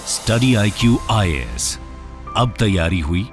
Study IQ IAS, अब तैयारी हुई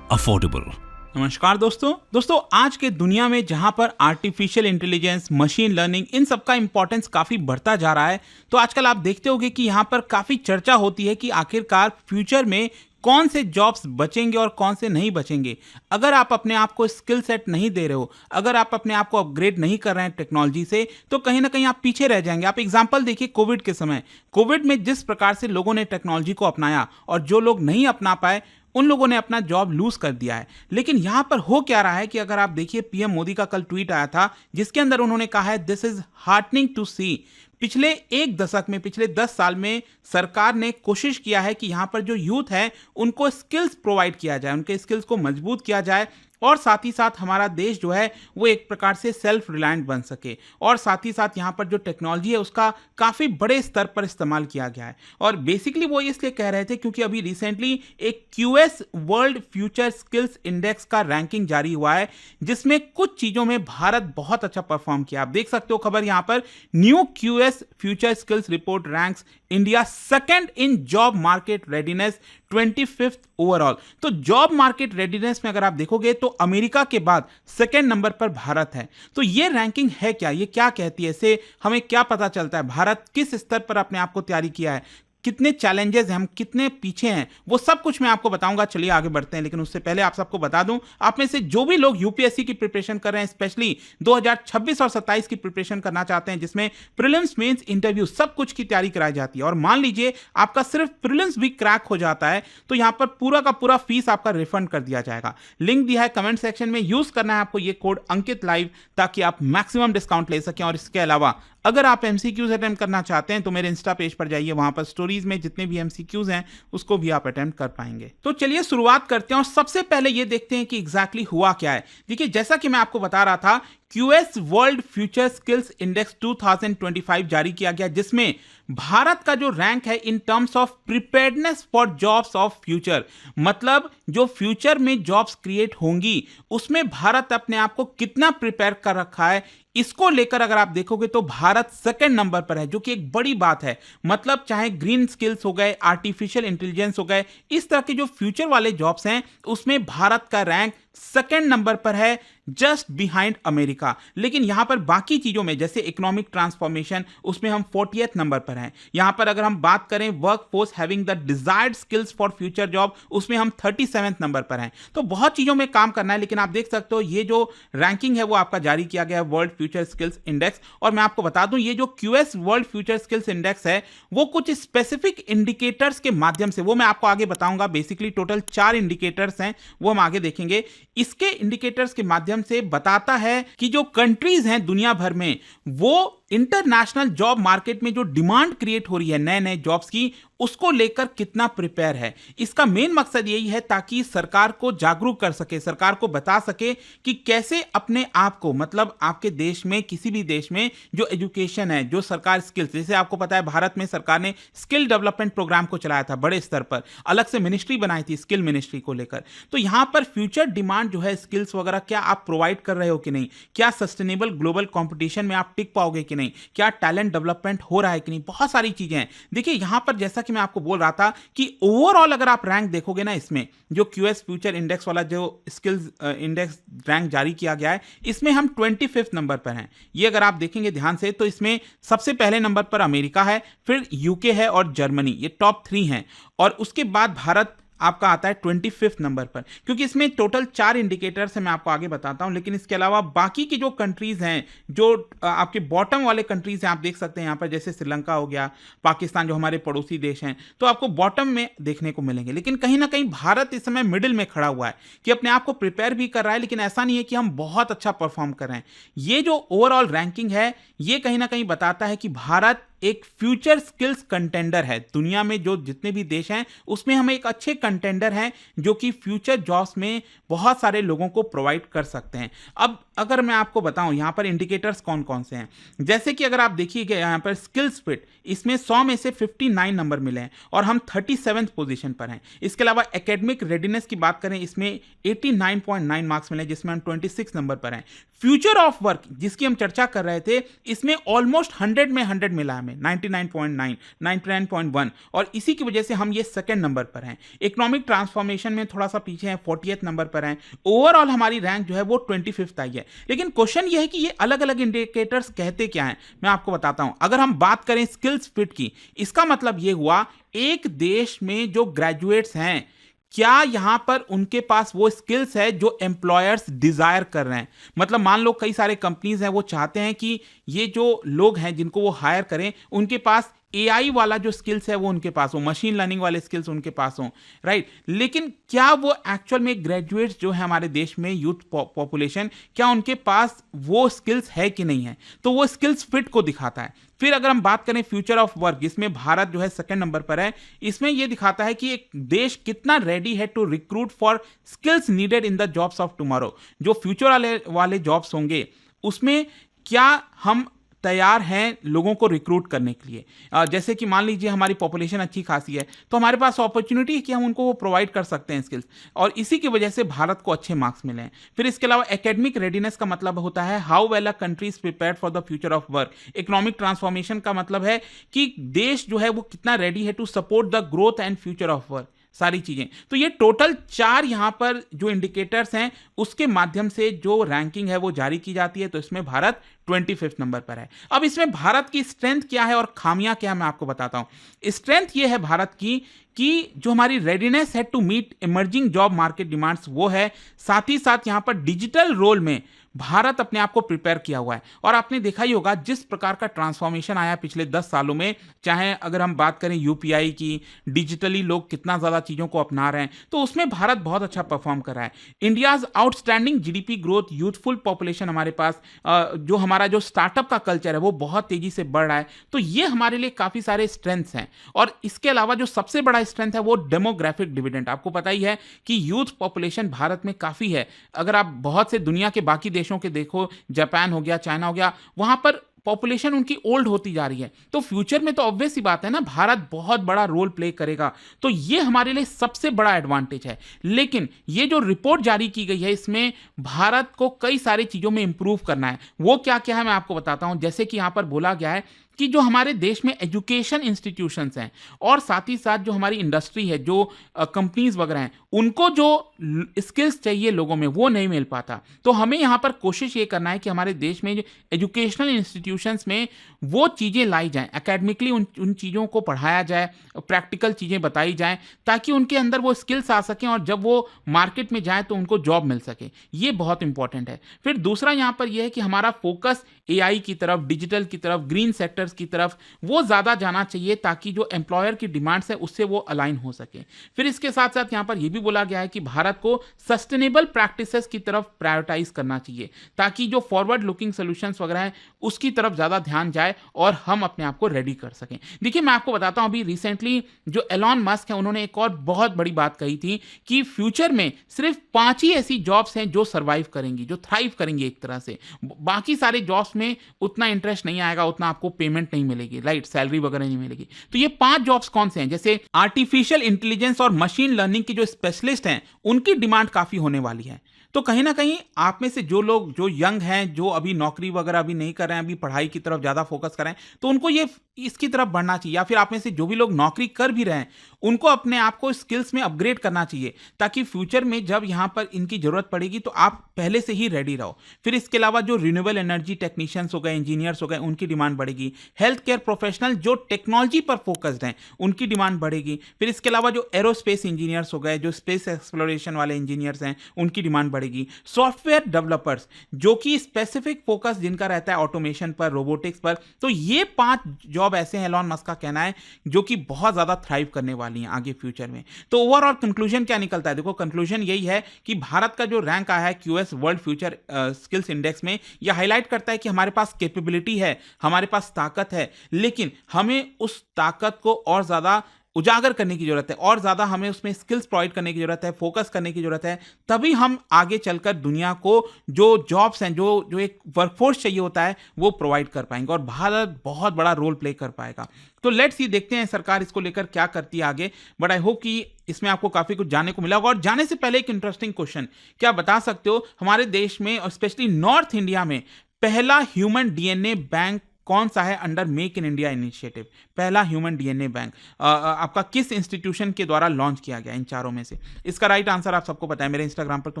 अफोर्डेबल। नमस्कार दोस्तों आज के दुनिया में जहां पर आर्टिफिशियल इंटेलिजेंस, मशीन लर्निंग, इन सब का इंपॉर्टेंस काफी बढ़ता जा रहा है, तो आजकल आप देखते होंगे कि यहां पर काफी चर्चा होती है कि आखिरकार फ्यूचर में कौन से जॉब्स बचेंगे और कौन से नहीं बचेंगे। अगर आप अपने आप को स्किल सेट नहीं दे रहे हो, अगर आप अपने आप को अपग्रेड नहीं कर रहे हैं टेक्नोलॉजी से, तो कहीं ना कहीं आप पीछे रह जाएंगे। आप एग्जांपल देखिए कोविड के समय, कोविड में जिस प्रकार से लोगों ने टेक्नोलॉजी को अपनाया और जो लोग नहीं अपना पाए उन लोगों ने अपना जॉब लूज कर दिया है। लेकिन यहां पर हो क्या रहा है कि अगर आप देखिए पीएम मोदी का कल ट्वीट आया था जिसके अंदर उन्होंने कहा है दिस इज हार्टनिंग टू सी। पिछले एक दशक में, पिछले 10 साल में सरकार ने कोशिश किया है कि यहां पर जो यूथ है उनको स्किल्स प्रोवाइड किया जाए, उनके स्किल्स को मजबूत किया जाए और साथ ही साथ हमारा देश जो है वो एक प्रकार से सेल्फ रिलायंट बन सके। और साथ ही साथ यहाँ पर जो टेक्नोलॉजी है उसका काफ़ी बड़े स्तर पर इस्तेमाल किया गया है। और बेसिकली वो इसलिए कह रहे थे क्योंकि अभी रिसेंटली एक QS world future skills index का रैंकिंग जारी हुआ है जिसमें कुछ चीज़ों में भारत बहुत अच्छा परफॉर्म किया। आप देख सकते हो खबर यहाँ पर, new QS future skills report ranks India second in job market readiness 25th overall. तो जॉब मार्केट रेडीनेस में अगर आप देखोगे तो अमेरिका के बाद सेकंड नंबर पर भारत है। तो ये रैंकिंग है क्या, ये क्या कहती है, इससे हमें क्या पता चलता है, भारत किस स्तर पर अपने आप को तैयारी किया है, कितने चैलेंजेस हैं, हम कितने पीछे हैं, वो सब कुछ मैं आपको बताऊंगा। चलिए आगे बढ़ते हैं, लेकिन उससे पहले आप सबको बता दूं, आप में से जो भी लोग यूपीएससी की प्रिपरेशन कर रहे हैं, स्पेशली 2026 और 27 की प्रिपरेशन करना चाहते हैं जिसमें प्रीलिम्स, मेंस, इंटरव्यू सब कुछ की तैयारी कराई जाती है, और मान लीजिए आपका सिर्फ प्रीलिम्स भी क्रैक हो जाता है तो यहां पर पूरा का पूरा फीस आपका रिफंड कर दिया जाएगा। लिंक दिया है कमेंट सेक्शन में, यूज करना है आपको ये कोड अंकित लाइव ताकि आप मैक्सिमम डिस्काउंट ले सकें। और इसके अलावा अगर आप MCQs अटेम्प्ट करना चाहते हैं तो मेरे इंस्टा पेज पर जाइए, वहां पर स्टोरीज में जितने भी MCQs हैं उसको भी आप अटेम्प्ट कर पाएंगे। तो चलिए शुरुआत करते हैं और सबसे पहले ये देखते हैं कि एग्जैक्टली हुआ क्या है। देखिए जैसा कि मैं आपको बता रहा था, QS world future skills index 2025 जारी किया गया जिसमें भारत का जो रैंक है in terms of preparedness for jobs of future, मतलब जो फ्यूचर में जॉब्स क्रिएट होंगी उसमें भारत अपने आप को कितना प्रिपेयर कर रखा है, इसको लेकर अगर आप देखोगे तो भारत सेकंड नंबर पर है, जो कि एक बड़ी बात है। मतलब चाहे ग्रीन स्किल्स हो गए, आर्टिफिशियल इंटेलिजेंस हो गए, इस तरह के जो फ्यूचर वाले जॉब्स हैं उसमें भारत का रैंक सेकंड नंबर पर है, जस्ट बिहाइंड अमेरिका। लेकिन यहां पर बाकी चीजों में जैसे इकोनॉमिक ट्रांसफॉर्मेशन, उसमें हम 40th नंबर पर हैं। यहां पर अगर हम बात करें work force having the desired skills for future job, उसमें हम 37th नंबर पर हैं। तो बहुत चीजों में काम करना है, लेकिन आप देख सकते हो ये जो रैंकिंग है वो आपका जारी किया गया है वर्ल्ड फ्यूचर स्किल्स इंडेक्स। और मैं आपको बता दूं ये जो QS world future skills index है वो कुछ स्पेसिफिक इंडिकेटर्स के माध्यम से, वो मैं आपको आगे बताऊंगा। बेसिकली टोटल 4 इंडिकेटर्स हैं, वो हम आगे देखेंगे। इसके इंडिकेटर्स के माध्यम से बताता है कि जो कंट्रीज हैं दुनिया भर में वो इंटरनेशनल जॉब मार्केट में जो डिमांड क्रिएट हो रही है नए नए जॉब्स की, उसको लेकर कितना प्रिपेयर है। इसका मेन मकसद यही है ताकि सरकार को जागरूक कर सके, सरकार को बता सके कि कैसे अपने आप को, मतलब आपके देश में, किसी भी देश में जो एजुकेशन है, जो सरकार स्किल्स, जैसे आपको पता है भारत में सरकार ने स्किल डेवलपमेंट प्रोग्राम को चलाया था बड़े स्तर पर, अलग से मिनिस्ट्री बनाई थी स्किल मिनिस्ट्री को लेकर। तो यहां पर फ्यूचर डिमांड जो है स्किल्स वगैरह, क्या आप प्रोवाइड कर रहे हो कि नहीं, क्या सस्टेनेबल ग्लोबल कंपटीशन में आप टिक पाओगे कि नहीं, क्या टैलेंट डेवलपमेंट हो रहा है कि नहीं, बहुत सारी चीजें हैं। देखिए यहां पर जैसा कि मैं आपको बोल रहा था कि ओवरऑल अगर आप रैंक देखोगे ना, इसमें जो QS फ्यूचर इंडेक्स वाला जो स्किल्स इंडेक्स रैंक जारी किया गया है, इसमें हम 25th नंबर पर हैं। ये अगर आप देखेंगे ध्यान से तो इसमें सबसे पहले नंबर पर अमेरिका है, फिर UK है और जर्मनी, ये टॉप 3 हैं। और उसके बाद भारत आपका आता है 25th नंबर पर, क्योंकि इसमें टोटल 4 इंडिकेटर्स हैं, मैं आपको आगे बताता हूं। लेकिन इसके अलावा बाकी की जो कंट्रीज हैं, जो आपके बॉटम वाले कंट्रीज हैं, आप देख सकते हैं यहां पर, जैसे श्रीलंका हो गया, पाकिस्तान जो हमारे पड़ोसी देश हैं, तो आपको बॉटम में देखने को मिलेंगे। लेकिन कहीं ना कहीं भारत इस समय मिडिल में खड़ा हुआ है कि अपने आप को प्रिपेयर भी कर रहा है, लेकिन ऐसा नहीं है कि हम बहुत अच्छा परफॉर्म कर रहे हैं। ये जो ओवरऑल रैंकिंग है ये कहीं ना कहीं बताता है कि भारत एक फ्यूचर स्किल्स कंटेंडर है। दुनिया में जो जितने भी देश हैं उसमें हम एक अच्छे कंटेंडर हैं जो कि फ्यूचर जॉब्स में बहुत सारे लोगों को प्रोवाइड कर सकते हैं। अब अगर मैं आपको बताऊं यहाँ पर इंडिकेटर्स कौन कौन से हैं, जैसे कि अगर आप देखिएगा यहाँ पर स्किल्स फिट, इसमें 100 में से 59 नंबर मिले हैं और हम 37th पोजीशन पर हैं। इसके अलावा एकेडमिक रेडीनेस की बात करें, इसमें 89.9 मार्क्स मिले जिसमें हम 26 नंबर पर हैं। फ्यूचर ऑफ वर्क जिसकी हम चर्चा कर रहे थे, इसमें ऑलमोस्ट 100 में 100 मिला हमें, 99.9, 99.1, और इसी की वजह से हम ये सेकंड नंबर पर हैं। इकोनॉमिक ट्रांसफॉर्मेशन में थोड़ा सा पीछे हैं, 40th नंबर पर हैं। ओवरऑल हमारी रैंक जो है वो 25th आई है। लेकिन क्वेश्चन ये है कि ये अलग अलग इंडिकेटर्स कहते क्या हैं, मैं आपको बताता हूं। अगर हम बात करें स्किल्स फिट की, इसका मतलब ये हुआ एक देश में जो ग्रेजुएट्स हैं, क्या यहां पर उनके पास वो स्किल्स है जो एम्प्लॉयर्स डिजायर कर रहे हैं। मतलब मान लो कई सारे कंपनीज हैं, वो चाहते हैं कि ये जो लोग हैं जिनको वो हायर करें, उनके पास एआई वाला जो स्किल्स है वो उनके पास हो, मशीन लर्निंग वाले स्किल्स उनके पास हो, राइट। लेकिन क्या वो एक्चुअल में ग्रेजुएट्स जो है हमारे देश में, यूथ पॉपुलेशन, क्या उनके पास वो स्किल्स है कि नहीं है, तो वो स्किल्स फिट को दिखाता है। फिर अगर हम बात करें फ्यूचर ऑफ वर्क, जिसमें भारत जो है सेकंड नंबर पर है, इसमें यह दिखाता है कि एक देश कितना रेडी है to recruit for skills needed in the jobs of tomorrow. जो फ्यूचर वाले जॉब्स होंगे उसमें क्या हम तैयार हैं लोगों को रिक्रूट करने के लिए। जैसे कि मान लीजिए हमारी पॉपुलेशन अच्छी खासी है, तो हमारे पास अपॉर्चुनिटी है कि हम उनको वो प्रोवाइड कर सकते हैं स्किल्स, और इसी की वजह से भारत को अच्छे मार्क्स मिले हैं। फिर इसके अलावा एकेडमिक रेडीनेस का मतलब होता है how well a country is prepared for the future of work. Economic transformation का मतलब है कि देश जो है वो कितना रेडी है to support the growth and future of work, सारी चीजें। तो ये टोटल 4 यहां पर जो इंडिकेटर्स हैं उसके माध्यम से जो रैंकिंग है वो जारी की जाती है। तो इसमें भारत 25th नंबर पर है। अब इसमें भारत की स्ट्रेंथ क्या है और खामियां क्या है, मैं आपको बताता हूं। स्ट्रेंथ ये है भारत की कि जो हमारी रेडीनेस है to meet emerging job market demands वो है, साथ ही साथ यहां पर डिजिटल रोल में भारत अपने आप को प्रिपेयर किया हुआ है। और आपने देखा ही होगा जिस प्रकार का ट्रांसफॉर्मेशन आया पिछले 10 सालों में, चाहे अगर हम बात करें यूपीआई की, डिजिटली लोग कितना ज्यादा चीजों को अपना रहे हैं, तो उसमें भारत बहुत अच्छा परफॉर्म कर रहा है। India's outstanding GDP growth, youthful population हमारे पास, जो हमारा जो स्टार्टअप का कल्चर है वो बहुत तेजी से बढ़ रहा है। तो ये हमारे लिए काफी सारे स्ट्रेंथ्स हैं। और इसके अलावा जो सबसे बड़ा स्ट्रेंथ है वो डेमोग्राफिक डिविडेंड। आपको पता ही है कि यूथ पॉपुलेशन भारत में काफी है। अगर आप बहुत से दुनिया के बाकी देशों के देखो, जापान हो गया, चाइना हो गया, वहां पर पॉपुलेशन उनकी ओल्ड होती जा रही है। तो फ्यूचर में तो ऑब्वियस सी बात है ना, भारत बहुत बड़ा रोल प्ले करेगा। तो ये हमारे लिए सबसे बड़ा एडवांटेज है। लेकिन ये जो रिपोर्ट जारी की गई है, इसमें भारत को कई सारी चीजों में इंप्रूव करना है। वो क्या क्या है मैं आपको बताता हूं। जैसे कि यहां पर बोला गया है कि जो हमारे देश में एजुकेशन इंस्टीट्यूशंस हैं और साथ ही साथ जो हमारी इंडस्ट्री है, जो कंपनीज वगैरह हैं, उनको जो स्किल्स चाहिए लोगों में वो नहीं मिल पाता। तो हमें यहाँ पर कोशिश ये करना है कि हमारे देश में जो एजुकेशनल इंस्टीट्यूशंस में वो चीज़ें लाई जाएं, एकेडमिकली उन चीज़ों को पढ़ाया जाए, प्रैक्टिकल चीज़ें बताई जाएं, ताकि उनके अंदर वो स्किल्स आ सकें और जब वो मार्केट में जाएं तो उनको जॉब मिल सके। ये बहुत इंपॉर्टेंट है। फिर दूसरा यहाँ पर यह है कि हमारा फोकस एआई की तरफ, डिजिटल की तरफ, ग्रीन सेक्टर्स की तरफ वो ज़्यादा जाना चाहिए, ताकि जो एम्प्लॉयर की डिमांड्स है उससे वो अलाइन हो सके। फिर इसके साथ साथ यहाँ पर यह भी बोला गया है कि भारत को सस्टेनेबल प्रैक्टिसेस की तरफ प्रायोरिटाइज करना चाहिए, ताकि जो फॉरवर्ड लुकिंग सॉल्यूशंस वगैरह हैं उसकी तरफ ज़्यादा ध्यान जाए और हम अपने आप को रेडी कर सकें। देखिए मैं आपको बताता हूं, अभी रिसेंटली जो एलॉन मस्क है उन्होंने एक और बहुत बड़ी बात कही थी कि फ्यूचर में सिर्फ 5 ही ऐसी जॉब्स हैं जो सर्वाइव करेंगी, जो थ्राइव करेंगी एक तरह से। बाकी सारे जॉब्स में उतना इंटरेस्ट नहीं आएगा, उतना आपको पेमेंट नहीं मिलेगी, राइट, सैलरी वगैरह नहीं मिलेगी। तो ये 5 जॉब्स कौन से हैं? जैसे आर्टिफिशियल इंटेलिजेंस और मशीन लर्निंग के जो स्पेशलिस्ट हैं उनकी डिमांड काफी होने वाली है। तो कहीं ना कहीं आप में से जो लोग जो यंग हैं, जो अभी नौकरी वगैरह अभी नहीं कर रहे हैं, अभी पढ़ाई की तरफ ज़्यादा फोकस कर रहे हैं, तो उनको ये इसकी तरफ बढ़ना चाहिए। या फिर आप में से जो भी लोग नौकरी कर भी रहे हैं उनको अपने आप को स्किल्स में अपग्रेड करना चाहिए, ताकि फ्यूचर में जब यहाँ पर इनकी ज़रूरत पड़ेगी तो आप पहले से ही रेडी रहो। फिर इसके अलावा जो रिन्यूएबल एनर्जी टेक्नीशियंस हो गए, इंजीनियर्स हो गए, उनकी डिमांड बढ़ेगी। हेल्थ केयर प्रोफेशनल जो टेक्नोलॉजी पर फोकस्ड हैं उनकी डिमांड बढ़ेगी। फिर इसके अलावा जो एरोस्पेस इंजीनियर्स हो गए, जो स्पेस एक्सप्लोरेशन वाले इंजीनियर्स हैं, उनकी डिमांड बढ़ेगी। सॉफ्टवेयर डेवलपर्स जो कि स्पेसिफिक फोकस जिनका रहता है ऑटोमेशन पर, रोबोटिक्स पर, तो ये 5 जॉब ऐसे हैं, एलॉन मस्क का कहना है, जो कि बहुत ज्यादा थ्राइव करने वाली हैं आगे फ्यूचर में। तो ओवरऑल कंक्लूजन क्या निकलता है? देखो कंक्लूजन यही है कि भारत का जो रैंक आया है QS world future skills index में, यह हाईलाइट करता है कि हमारे पास कैपेबिलिटी है, हमारे पास ताकत है, लेकिन हमें उस ताकत को और ज्यादा उजागर करने की जरूरत है, और ज़्यादा हमें उसमें स्किल्स प्रोवाइड करने की जरूरत है, फोकस करने की जरूरत है। तभी हम आगे चलकर दुनिया को जो जॉब्स हैं, जो एक वर्कफोर्स चाहिए होता है, वो प्रोवाइड कर पाएंगे और भारत बहुत बड़ा रोल प्ले कर पाएगा। तो लेट्स सी, देखते हैं सरकार इसको लेकर क्या करती है आगे। बट आई होप कि इसमें आपको काफी कुछ जानने को मिला होगा। और जाने से पहले एक इंटरेस्टिंग क्वेश्चन, क्या बता सकते हो हमारे देश में और स्पेशली नॉर्थ इंडिया में पहला ह्यूमन डीएनए बैंक कौन सा है under make in India initiative? पहला ह्यूमन डीएनए बैंक आपका किस इंस्टीट्यूशन के द्वारा लॉन्च किया गया इन चारों में से? इसका राइट आंसर आप सबको पता है, मेरे इंस्टाग्राम पर तो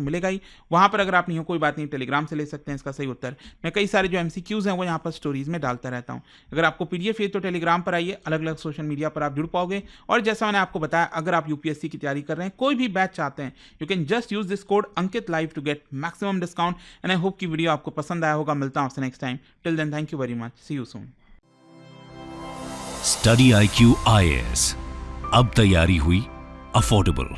मिलेगा ही। वहां पर अगर आप नहीं हो कोई बात नहीं, टेलीग्राम से ले सकते हैं इसका सही उत्तर। मैं कई सारे जो एमसीक्यूज हैं वो यहाँ पर स्टोरीज में डालता रहता हूँ। अगर आपको पीडीएफ चाहिए तो टेलीग्राम पर आइए, अलग अलग सोशल मीडिया पर आप जुड़ पाओगे। और जैसा मैंने आपको बताया, अगर आप यूपीएससी की तैयारी कर रहे हैं, कोई भी बैच चाहते हैं, you can just use this code Ankit live to get maximum discount. And I hope की वीडियो आपको पसंद आया होगा। मिलता हूं आपसे next time. Till then, thank you very much, see you soon. Study IQ IAS, अब तैयारी हुई अफोर्डेबल।